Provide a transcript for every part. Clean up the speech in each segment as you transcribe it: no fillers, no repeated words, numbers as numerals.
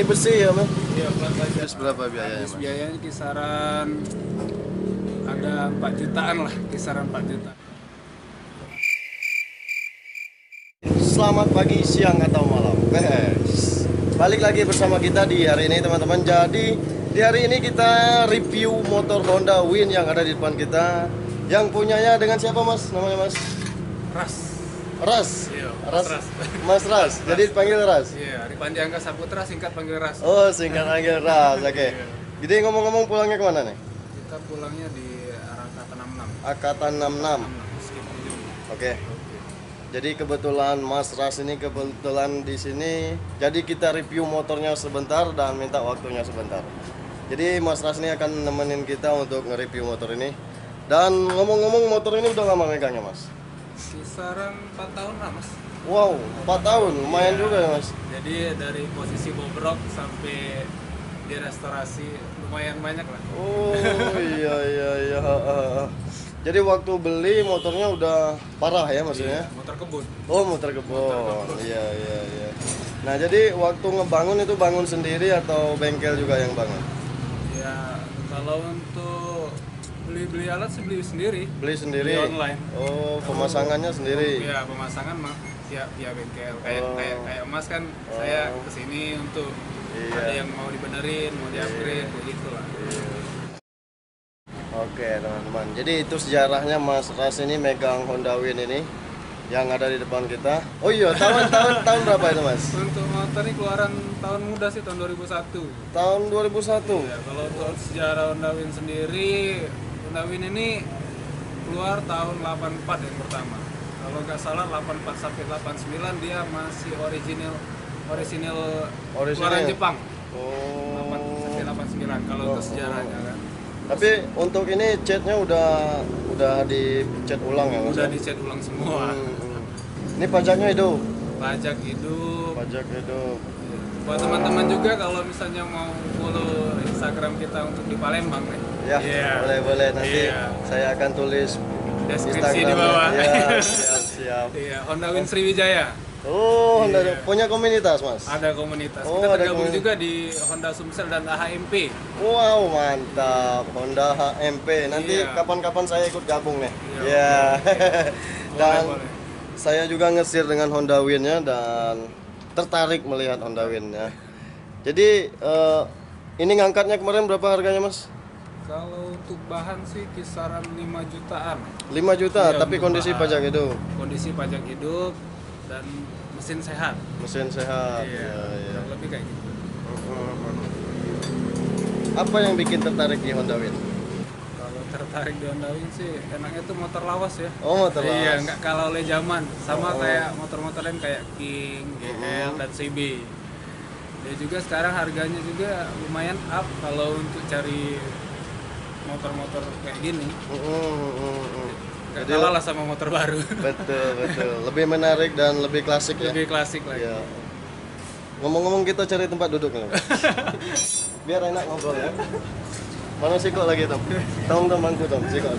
Ini besi ya, Mas? Iya, plat baja. Terus berapa biayanya, Habis Mas? biayanya kisaran ada 4 jutaan lah, kisaran 4 juta. Selamat pagi, siang atau malam. Balik lagi bersama kita di hari ini, teman-teman. Jadi di hari ini kita review motor Honda Win yang ada di depan kita. Yang punyanya dengan siapa, Mas? Namanya Mas Ras. Ras. Iya, Ras. Ras. Mas Ras. Jadi dipanggil Ras. Iya, Ripandi Angga Saputra, singkat panggil Ras. Oh, singkat panggil Ras. Oke. Iya. Jadi ngomong-ngomong pulangnya kemana nih? Kita pulangnya di arah Angkatan 66. Angkatan 66. Skip ujung. Oke. Jadi kebetulan Mas Ras ini kebetulan di sini. Jadi kita review motornya sebentar dan minta waktunya sebentar. Jadi Mas Ras ini akan nemenin kita untuk nge-review motor ini. Dan ngomong-ngomong motor ini udah lama megangnya, Mas? Kisaran 4 tahun lah, Mas. Wow, 4 tahun, lumayan Iya. juga ya, Mas. Jadi dari posisi bobrok sampai direstorasi lumayan banyak lah. Oh iya. Jadi waktu beli motornya udah parah ya maksudnya? Iya, motor kebun. Oh, motor kebun. Iya. Nah, jadi waktu ngebangun itu bangun sendiri atau bengkel juga yang bangun? Ya, kalau untuk beli alat sih beli sendiri. Beli sendiri. Beli online. Oh, pemasangannya sendiri. Ya, pemasangan mah via bengkel. Kayak Oh. kayak Mas kan, saya kesini untuk Iya. ada yang mau dibenerin, mau di-upgrade, kayak gitu lah. Oke, teman-teman. Jadi itu sejarahnya Mas Ras ini megang Honda Win ini yang ada di depan kita. Oh iya, tahun berapa itu, Mas? Untuk motor ini keluaran tahun muda sih, tahun 2001. Tahun 2001. Ya, kalau untuk sejarah Honda Win sendiri, Honda Win ini keluar tahun 84 yang pertama. Kalau nggak salah 84 sampai 89 dia masih original keluaran Jepang. 8 Oh. sampai 89 kalau untuk sejarahnya kan. Tapi untuk ini catnya udah dicat ulang ya, Mas? Udah dicat ulang semua. Ini pajaknya hidup. Pajak hidup. Pajak hidup. Buat teman-teman juga kalau misalnya mau follow Instagram kita untuk di Palembang nih. Ya, Iya. boleh nanti Iya. saya akan tulis Deskripsi di Instagramnya. bawah. Ya, siap. Iya, Honda Win Sriwijaya. Oh, Honda Iya. punya komunitas, Mas? Ada komunitas. Oh, Kita ada tergabung komunitas. juga di Honda Sumsel dan AHMP. Wow, mantap. Honda HMP. Nanti Iya. kapan-kapan saya ikut gabung nih. Iya, Ya. Dan boleh. saya juga nge-share dengan Honda Win-nya dan tertarik melihat Honda Win-nya. Jadi ini ngangkatnya kemarin berapa harganya, Mas? Kalau untuk bahan sih kisaran 5 jutaan. 5 juta, Iya, tapi untuk kondisi bahan. pajak itu. Kondisi pajak hidup dan mesin sehat. Mesin sehat. Iya, Ya. kurang lebih kayak gitu. Apa yang bikin tertarik di Honda Win? Kalau tertarik di Honda Win sih enaknya tuh motor lawas ya. Oh, motor lawas. Iya, nggak kalah oleh zaman. Sama kayak motor-motor lain kayak King, GL, dan CB. Dia juga sekarang harganya juga lumayan up kalau untuk cari motor-motor kayak gini. Nggak Jadi kalah lah sama motor baru. betul. Lebih menarik dan lebih klasik ya. Lebih klasik lagi. Iya. Ngomong-ngomong kita cari tempat duduk nih. Biar enak ngobrol ya. Mana sih kok lagi, Tom? Tom bangku, Tom. Sih kok.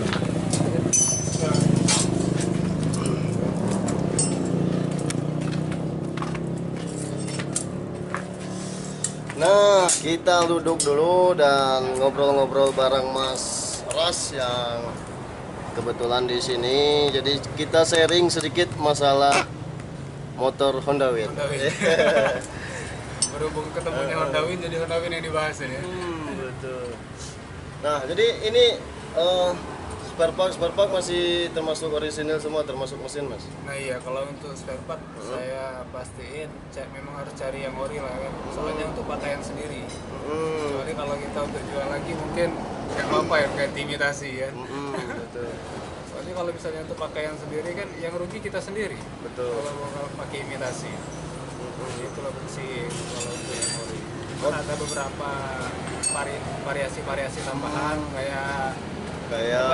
Nah, kita duduk dulu dan ngobrol-ngobrol bareng Mas Ras yang kebetulan di sini. Jadi kita sharing sedikit masalah motor Honda Win. Honda Win. Berhubung ketemunya Honda Win, jadi Honda Win yang dibahas ya. Betul. Nah, jadi ini spare part masih termasuk orisinil semua, termasuk mesin, Mas. Nah iya, kalau untuk spare part saya pastiin memang harus cari yang ori lah kan. Soalnya untuk pakaian sendiri. Kecuali kalau kita untuk jual lagi mungkin nggak apa-apa ya, ganti imitasi ya. Betul. Soalnya kalau misalnya untuk pakaian sendiri kan yang rugi kita sendiri. Betul. Kalau pakai imitasi. Itulah sih kalau untuk yang ori. Kan ada beberapa variasi tambahan kayak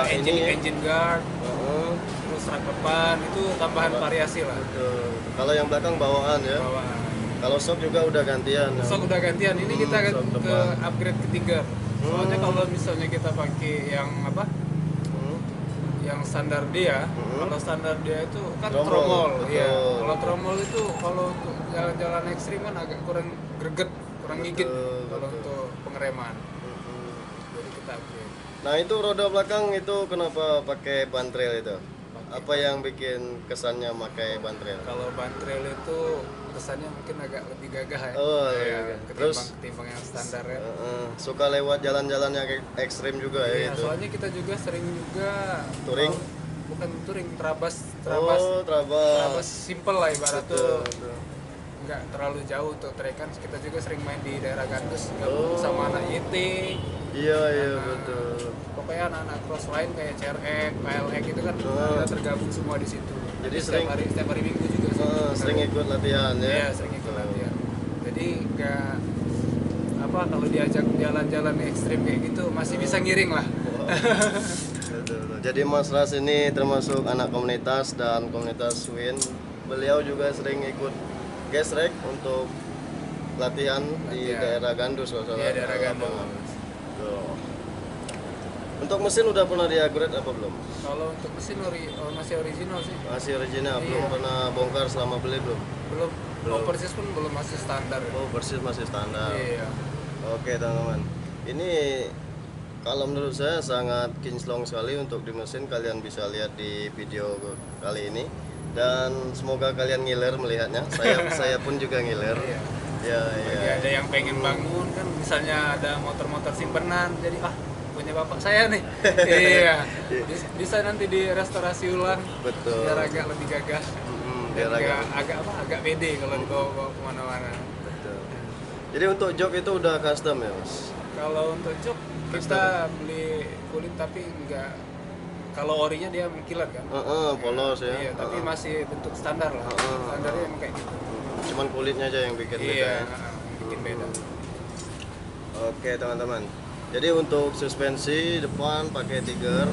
engine guard, terus rak depan itu tambahan variasi lah. Betul. Kalau yang belakang bawaan ya. Bawaan. Kalau shock juga udah gantian. Sok udah gantian. Ini kita shock ke depan. upgrade ketiga. Soalnya kalau misalnya kita pakai yang apa? Yang standar dia, kalau standar dia itu kan tromol, betul. ya. Kalau tromol itu kalau untuk jalan-jalan ekstrim kan agak kurang greget. kurang gigit Betul, kalau betul. untuk pengereman. Jadi kita upgrade. Nah itu roda belakang itu kenapa pakai ban trail itu? Apa yang bikin kesannya pakai ban trail? Kalau ban trail itu kesannya mungkin agak lebih gagah ya. Oh, Ya, iya. ketimbang yang standar ya. Suka lewat jalan-jalan yang ekstrim juga ya Iya, itu. soalnya kita juga sering juga Touring? bukan touring, terabas Oh, terabas Trabas. simple lah ibarat tuh, Betul. nggak terlalu jauh untuk trekan. Kita juga sering main di daerah Gandus, Oh. gabung sama anak YT, Iya, iya Nah, betul. pokoknya anak-anak cross lain kayak CRX, PLX itu kan Oh. kita tergabung semua di situ. Jadi setiap hari Minggu juga sih. Sering ikut latihan ya. Iya, sering ikut latihan. Jadi nggak apa, kalau diajak jalan-jalan ekstrim kayak gitu masih bisa ngiring lah. Betul. Jadi Mas Ras ini termasuk anak komunitas dan komunitas Win. Beliau juga sering ikut gesrek untuk latihan di Latihan. daerah Gandus. Kalau Iya, daerah Gandus. lapangan. Tuh. Untuk mesin udah pernah di-upgrade apa belum? Kalau untuk mesin masih original sih. Masih original, Iya. belum pernah bongkar selama beli belum? Belum. Belum. Overseas pun belum, masih standar. Oh, bersih masih standar. Iya. Oke teman-teman, ini kalau menurut saya sangat kinclong sekali untuk di mesin. Kalian bisa lihat di video kali ini dan semoga kalian ngiler melihatnya. Saya pun juga ngiler. Iya. Ya, Bagi ya. ada yang pengen bangun kan, misalnya ada motor-motor simpenan, jadi punya bapak saya nih. Iya. Bisa nanti direstorasi ulang Betul. biar agak lebih gagah. Biar Dan agak agak pede kalau dibawa kemana-mana. betul. Jadi untuk jok itu udah custom ya, Mas? Kalau untuk jok kita beli kulit tapi enggak, kalau orinya dia mengkilat kan. Polos ya. Iya, tapi masih bentuk standar lah. Standarnya emang kayak gitu. Cuman kulitnya aja yang bikin beda Iya, ya. bikin beda. Oke teman-teman. Jadi untuk suspensi depan pakai Tiger,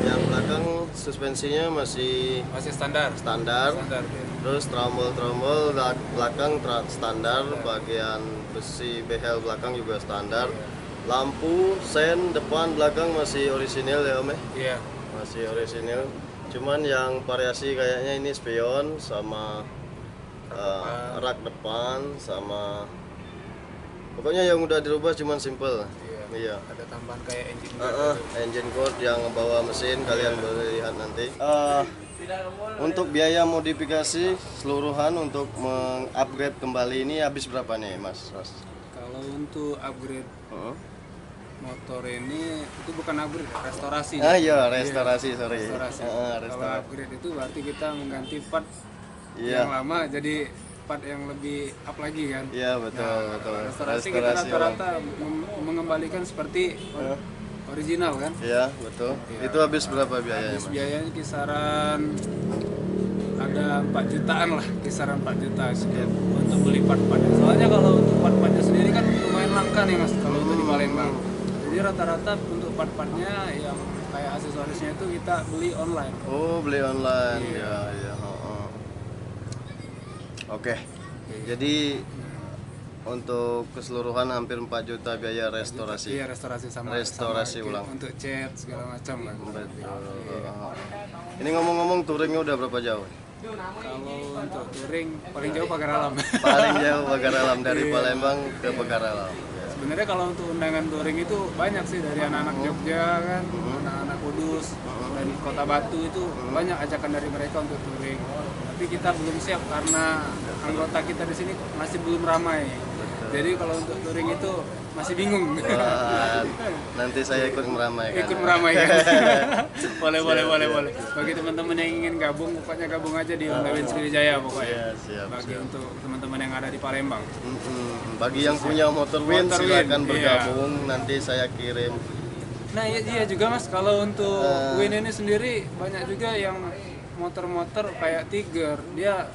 yang belakang suspensinya masih Masih standar. standar. Standar. Iya. Terus trommel belakang standar, bagian besi behel belakang juga standar. Lampu sen depan belakang masih orisinil ya Om ya? Iya. Masih orisinil. Cuman yang variasi kayaknya ini spion sama rak depan sama pokoknya yang udah dirubah cuman simple. Iya. Ada tambahan kayak engine Engine cord yang bawa mesin kalian boleh lihat nanti. Untuk biaya modifikasi keseluruhan untuk mengupgrade kembali ini habis berapa nih Mas Ras? Kalau untuk upgrade Heeh. motor ini itu bukan upgrade, restorasi. Iya restorasi sorry. Restorasi. Kalau Restorasi. upgrade itu berarti kita mengganti part Iya. yang lama jadi part yang lebih up lagi kan. Iya betul betul. Restorasi kita rata-rata mengembalikan seperti original kan. Iya betul. Itu habis berapa biayanya Habis Mas? biayanya kisaran ada 4 jutaan lah, kisaran 4 juta sekian untuk beli part-partnya. Soalnya kalau untuk part-partnya sendiri kan lumayan langka nih Mas kalau untuk di Palembang. Jadi rata-rata untuk part-partnya yang kayak aksesorisnya itu kita beli online. Oh beli online ya ya. Oke. Jadi untuk keseluruhan hampir 4 juta biaya restorasi. Iya, restorasi sama Restorasi sama ulang. untuk cat segala macam lah. Ini ngomong-ngomong touringnya udah berapa jauh? Kalau untuk touring paling jauh Pagar Alam. Paling jauh Pagar Alam dari Palembang ke Pagar Alam. Sebenarnya kalau untuk undangan touring itu banyak sih dari anak-anak Jogja kan, anak-anak Kudus dan Kota Batu itu banyak ajakan dari mereka untuk touring. Tapi kita belum siap karena anggota kita di sini masih belum ramai. Jadi kalau untuk touring itu masih bingung. Wah, nanti saya ikut meramaikan. Ikut meramaikan. boleh. Bagi teman-teman yang ingin gabung, pokoknya gabung aja di Honda Win Sriwijaya pokoknya. Iya, siap. Bagi untuk teman-teman yang ada di Palembang. Bagi yang punya motor Win Motor silakan Win, bergabung. Nanti saya kirim. Nah iya juga Mas, kalau untuk Win ini sendiri banyak juga yang motor-motor kayak Tiger, dia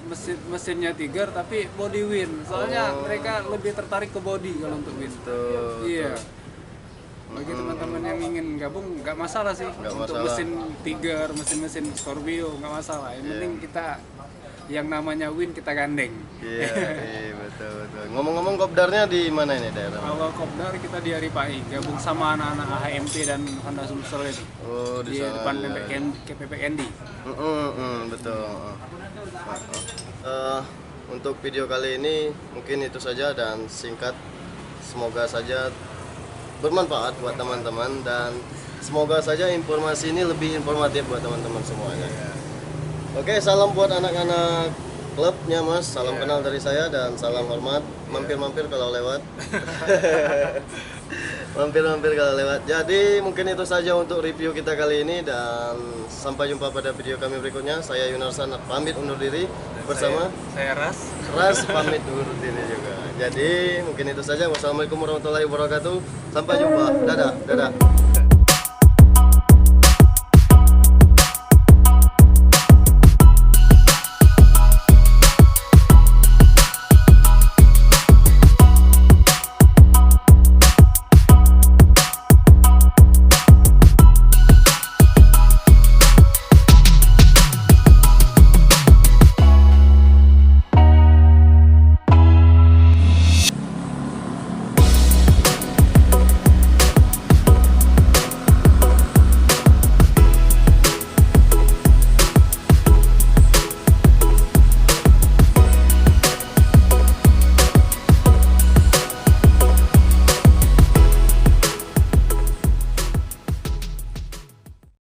mesinnya Tiger tapi body Win. Soalnya mereka lebih tertarik ke body kalau untuk Win. Iya. Bagi teman-teman yang ingin gabung nggak masalah sih. Untuk masalah. mesin Tiger, mesin Scorpio nggak masalah. Yang penting kita yang namanya Win kita gandeng. Iya, betul. Ngomong-ngomong kopdarnya di mana ini daerah? Kalau kopdar kita di Aripai, gabung sama anak-anak AHMP dan Honda Sulsel itu. Oh, Di sana. depan ya. PPK Candy. Betul. untuk video kali ini mungkin itu saja dan singkat. Semoga saja bermanfaat buat teman-teman dan semoga saja informasi ini lebih informatif buat teman-teman semuanya. Oke, salam buat anak-anak klubnya Mas, salam kenal dari saya dan salam hormat. Mampir-mampir kalau lewat. Mampir-mampir kalau lewat. Jadi mungkin itu saja untuk review kita kali ini dan sampai jumpa pada video kami berikutnya. Saya Yunarsan pamit undur diri bersama saya Ras pamit undur diri juga. Jadi mungkin itu saja. Wassalamualaikum warahmatullahi wabarakatuh. Sampai jumpa. Dadah, dadah.